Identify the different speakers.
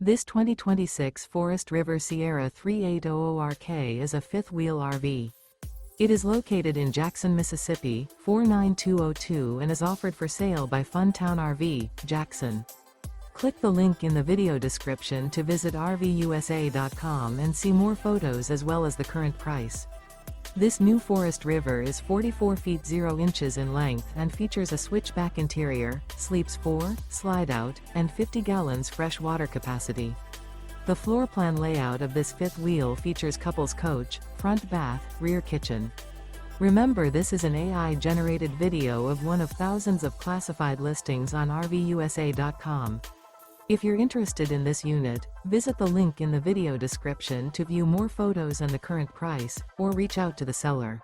Speaker 1: This 2026 Forest River Sierra 3800RK is a fifth-wheel RV. It is located in Jackson, Mississippi, 49202 and is offered for sale by Funtown RV, Jackson. Click the link in the video description to visit RVUSA.com and see more photos as well as the current price. This new Forest River is 44 feet 0 inches in length and features a switchback interior, sleeps 4, slide-out, and 50 gallons fresh water capacity. The floor plan layout of this fifth wheel features couples coach, front bath, rear kitchen. Remember, this is an AI-generated video of one of thousands of classified listings on RVUSA.com. If you're interested in this unit, visit the link in the video description to view more photos and the current price, or reach out to the seller.